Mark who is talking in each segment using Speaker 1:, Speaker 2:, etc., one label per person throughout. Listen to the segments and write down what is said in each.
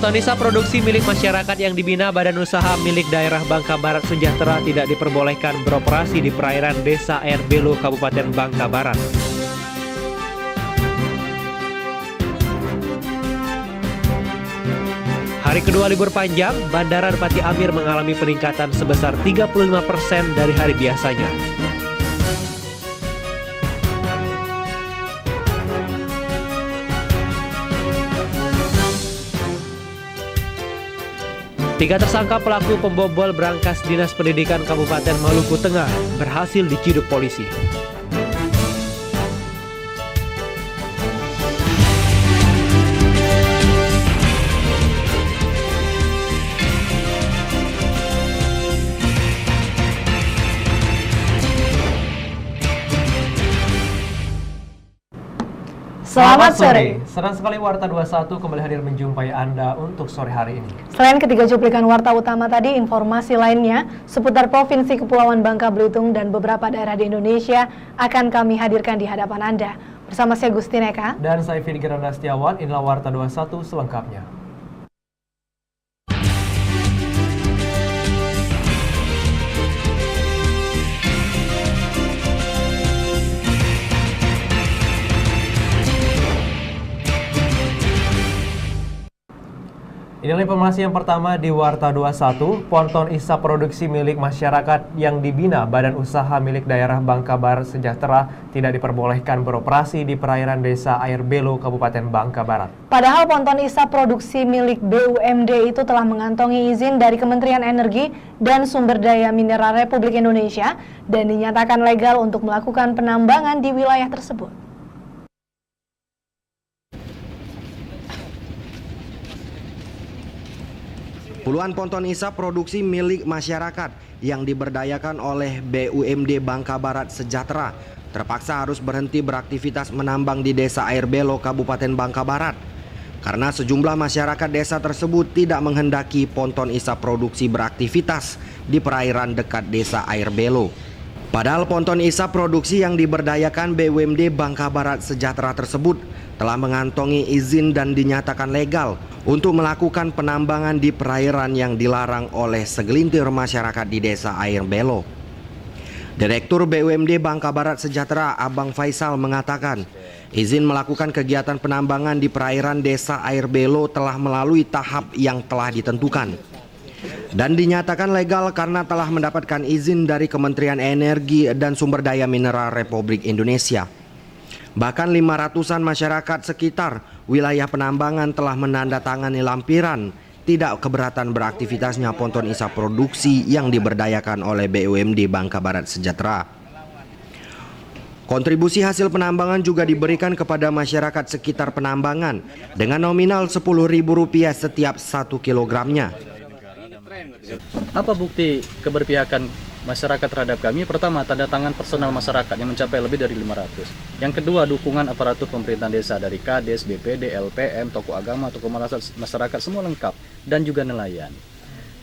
Speaker 1: Ponton ISA produksi milik masyarakat yang dibina Badan Usaha milik daerah Bangka Barat Sejahtera tidak diperbolehkan beroperasi di perairan Desa Air Belo, Kabupaten Bangka Barat. Hari kedua libur panjang, Bandara Pati Amir mengalami peningkatan sebesar 35% dari hari biasanya. Tiga tersangka pelaku pembobol berangkas Dinas Pendidikan Kabupaten Maluku Tengah berhasil diciduk polisi.
Speaker 2: Selamat sore.
Speaker 1: Senang sekali Warta 21 kembali hadir menjumpai Anda untuk sore hari ini.
Speaker 2: Selain ketiga cuplikan warta utama tadi, informasi lainnya seputar Provinsi Kepulauan Bangka Belitung dan beberapa daerah di Indonesia akan kami hadirkan di hadapan Anda. Bersama saya Gustineka
Speaker 1: dan saya Firgiran Setiawan, inilah Warta 21 selengkapnya. Inilah informasi yang pertama di Warta 21, Ponton ISA produksi milik masyarakat yang dibina Badan Usaha milik daerah Bangka Barat Sejahtera tidak diperbolehkan beroperasi di perairan Desa Air Belo, Kabupaten Bangka Barat.
Speaker 2: Padahal Ponton ISA produksi milik BUMD itu telah mengantongi izin dari Kementerian Energi dan Sumber Daya Mineral Republik Indonesia dan dinyatakan legal untuk melakukan penambangan di wilayah tersebut.
Speaker 3: Puluhan ponton ISA produksi milik masyarakat yang diberdayakan oleh BUMD Bangka Barat Sejahtera terpaksa harus berhenti beraktivitas menambang di Desa Air Belo, Kabupaten Bangka Barat karena sejumlah masyarakat desa tersebut tidak menghendaki ponton ISA produksi beraktivitas di perairan dekat Desa Air Belo. Padahal ponton ISA produksi yang diberdayakan BUMD Bangka Barat Sejahtera tersebut telah mengantongi izin dan dinyatakan legal untuk melakukan penambangan di perairan yang dilarang oleh segelintir masyarakat di Desa Air Belo. Direktur BUMD Bangka Barat Sejahtera Abang Faisal mengatakan, izin melakukan kegiatan penambangan di perairan Desa Air Belo telah melalui tahap yang telah ditentukan dan dinyatakan legal karena telah mendapatkan izin dari Kementerian Energi dan Sumber Daya Mineral Republik Indonesia. Bahkan 500-an masyarakat sekitar wilayah penambangan telah menandatangani lampiran tidak keberatan beraktivitasnya ponton ISA produksi yang diberdayakan oleh BUMD Bangka Barat Sejahtera. Kontribusi hasil penambangan juga diberikan kepada masyarakat sekitar penambangan dengan nominal Rp10.000 setiap 1 kilogramnya.
Speaker 4: Apa bukti keberpihakan masyarakat terhadap kami? Pertama, tanda tangan personal masyarakat yang mencapai lebih dari 500. Yang kedua, dukungan aparatur pemerintahan desa dari Kades, BPD, LPM, tokoh agama, tokoh masyarakat, semua lengkap, dan juga nelayan.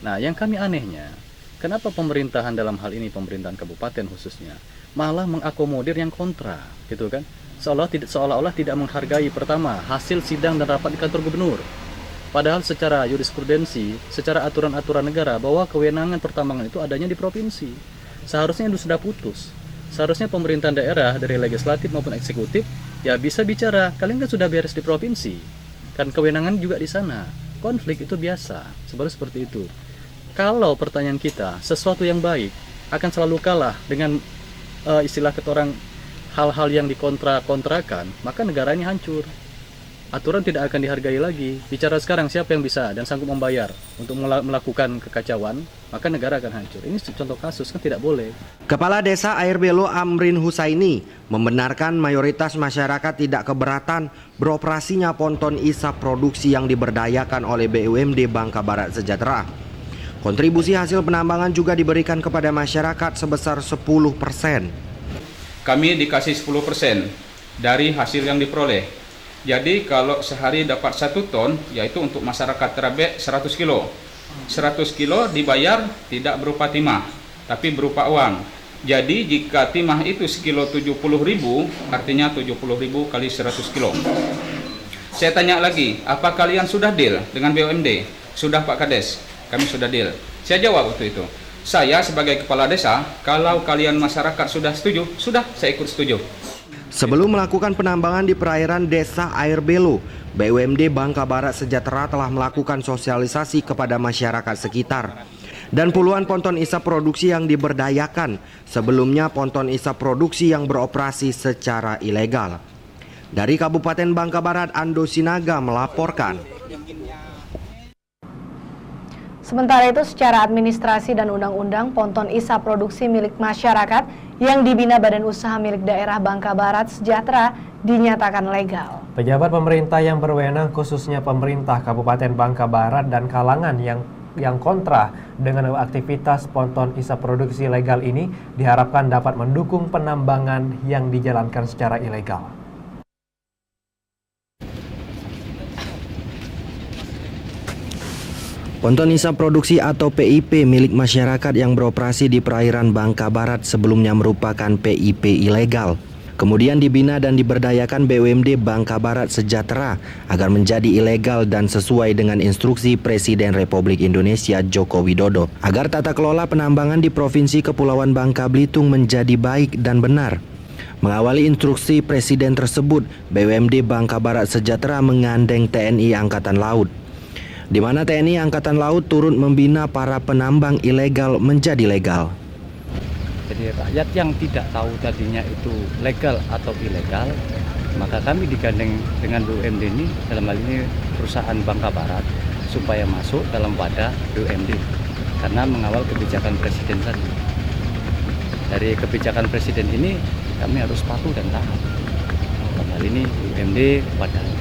Speaker 4: Nah, yang kami anehnya, kenapa pemerintahan dalam hal ini, pemerintahan kabupaten khususnya, malah mengakomodir yang kontra, gitu kan? Seolah-olah tidak menghargai pertama hasil sidang dan rapat di kantor gubernur. Padahal secara jurisprudensi, secara aturan-aturan negara bahwa kewenangan pertambangan itu adanya di provinsi. Seharusnya itu sudah putus. Seharusnya pemerintahan daerah dari legislatif maupun eksekutif ya bisa bicara, kalian kan sudah beres di provinsi. Kan kewenangan juga di sana. Konflik itu biasa, seperti itu. Kalau pertanyaan kita, sesuatu yang baik akan selalu kalah dengan istilah kata orang hal-hal yang dikontrakan, maka negara ini hancur. Aturan tidak akan dihargai lagi. Bicara sekarang siapa yang bisa dan sanggup membayar untuk melakukan kekacauan, maka negara akan hancur. Ini contoh kasus, kan tidak boleh.
Speaker 3: Kepala Desa Air Belo Amrin Husaini membenarkan mayoritas masyarakat tidak keberatan beroperasinya ponton ISA produksi yang diberdayakan oleh BUMD Bangka Barat Sejahtera. Kontribusi hasil penambangan juga diberikan kepada masyarakat sebesar 10%.
Speaker 5: Kami dikasih 10% dari hasil yang diperoleh. Jadi kalau sehari dapat 1 ton, yaitu untuk masyarakat Terabek 100 kilo. 100 kilo dibayar tidak berupa timah, tapi berupa uang. Jadi jika timah itu sekilo 70.000, artinya 70.000 kali 100 kilo. Saya tanya lagi, apa kalian sudah deal dengan BUMD? Sudah Pak Kades, kami sudah deal. Saya jawab waktu itu, saya sebagai kepala desa, kalau kalian masyarakat sudah setuju, sudah saya ikut setuju.
Speaker 3: Sebelum melakukan penambangan di perairan Desa Air Belo, BUMD Bangka Barat Sejahtera telah melakukan sosialisasi kepada masyarakat sekitar. Dan puluhan ponton isap produksi yang diberdayakan, sebelumnya ponton isap produksi yang beroperasi secara ilegal. Dari Kabupaten Bangka Barat, Ando Sinaga melaporkan.
Speaker 2: Sementara itu, secara administrasi dan undang-undang, ponton isap produksi milik masyarakat yang dibina Badan Usaha Milik Daerah Bangka Barat Sejahtera dinyatakan legal.
Speaker 1: Pejabat pemerintah yang berwenang, khususnya pemerintah Kabupaten Bangka Barat dan kalangan yang kontra dengan aktivitas ponton isap produksi legal ini diharapkan dapat mendukung penambangan yang dijalankan secara ilegal.
Speaker 3: Ponton isap produksi atau PIP milik masyarakat yang beroperasi di perairan Bangka Barat sebelumnya merupakan PIP ilegal. Kemudian dibina dan diberdayakan BUMD Bangka Barat Sejahtera agar menjadi ilegal dan sesuai dengan instruksi Presiden Republik Indonesia Joko Widodo agar tata kelola penambangan di Provinsi Kepulauan Bangka Belitung menjadi baik dan benar. Mengawali instruksi Presiden tersebut, BUMD Bangka Barat Sejahtera menggandeng TNI Angkatan Laut, di mana TNI Angkatan Laut turut membina para penambang ilegal menjadi legal.
Speaker 6: Jadi rakyat yang tidak tahu tadinya itu legal atau ilegal, maka kami digandeng dengan BUMD ini, dalam hal ini perusahaan Bangka Barat, supaya masuk dalam wadah BUMD karena mengawal kebijakan Presiden tadi. Dari kebijakan Presiden ini kami harus patuh dan taat. Dalam hal ini BUMD wadahnya.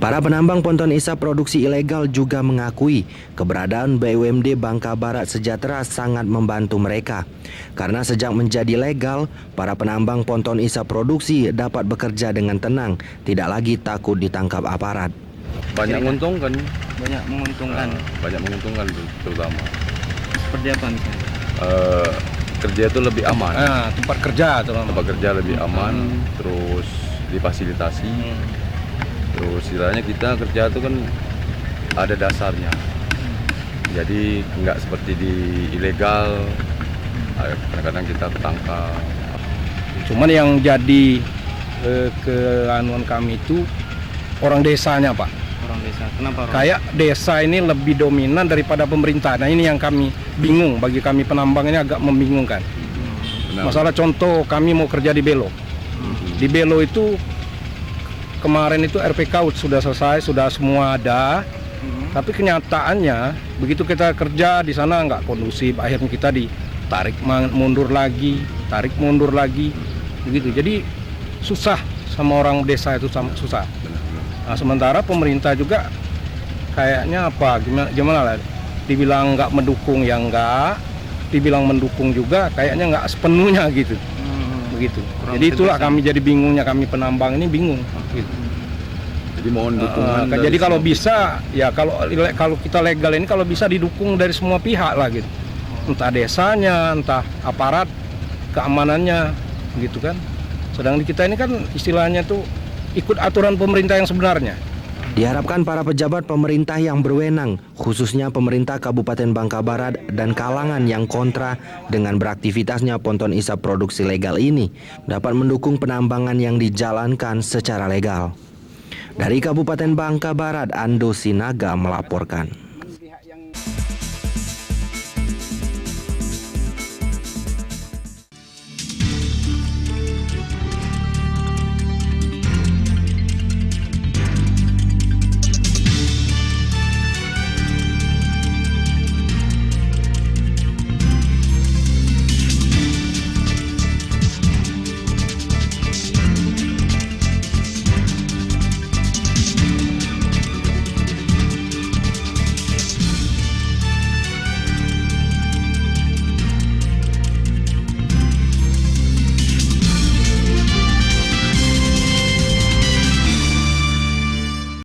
Speaker 3: Para penambang ponton isap produksi ilegal juga mengakui keberadaan BUMD Bangka Barat Sejahtera sangat membantu mereka. Karena sejak menjadi legal, para penambang ponton isap produksi dapat bekerja dengan tenang, tidak lagi takut ditangkap aparat.
Speaker 7: Banyak menguntungkan.
Speaker 6: Banyak menguntungkan.
Speaker 7: Banyak menguntungkan terutama.
Speaker 6: Seperti apa misalnya?
Speaker 7: Kerja itu lebih aman.
Speaker 6: Tempat kerja terutama.
Speaker 7: Tempat kerja lebih aman, terus difasilitasi. Terus istilahnya kita kerja itu kan ada dasarnya. Jadi nggak seperti di ilegal, kadang-kadang kita ketangkap.
Speaker 8: Cuman yang jadi keanuan kami itu orang desanya, Pak.
Speaker 6: Orang desa. Kenapa orang?
Speaker 8: Kayak desa ini lebih dominan daripada pemerintah. Nah, ini yang kami bingung, bagi kami penambang ini agak membingungkan.
Speaker 7: Benar.
Speaker 8: Masalah contoh, kami mau kerja di Belo. Di Belo itu kemarin itu RPK sudah selesai, sudah semua ada. Tapi kenyataannya begitu kita kerja di sana nggak kondusif, akhirnya kita ditarik mundur lagi, tarik mundur lagi, begitu. Jadi susah sama orang desa itu susah. Nah, sementara pemerintah juga kayaknya apa gimana lah, dibilang nggak mendukung ya nggak, dibilang mendukung juga kayaknya nggak sepenuhnya gitu. Begitu. Jadi itulah kami jadi bingungnya, kami penambang ini bingung. Gitu.
Speaker 7: Jadi mohon dukungan.
Speaker 8: Jadi kalau bisa ya kalau kita legal ini kalau bisa didukung dari semua pihak lah gitu. Entah desanya, entah aparat keamanannya gitu kan. Sedang di kita ini kan istilahnya tuh ikut aturan pemerintah yang sebenarnya.
Speaker 3: Diharapkan para pejabat pemerintah yang berwenang, khususnya pemerintah Kabupaten Bangka Barat dan kalangan yang kontra dengan beraktivitasnya ponton isap produksi legal ini, dapat mendukung penambangan yang dijalankan secara legal. Dari Kabupaten Bangka Barat, Ando Sinaga melaporkan.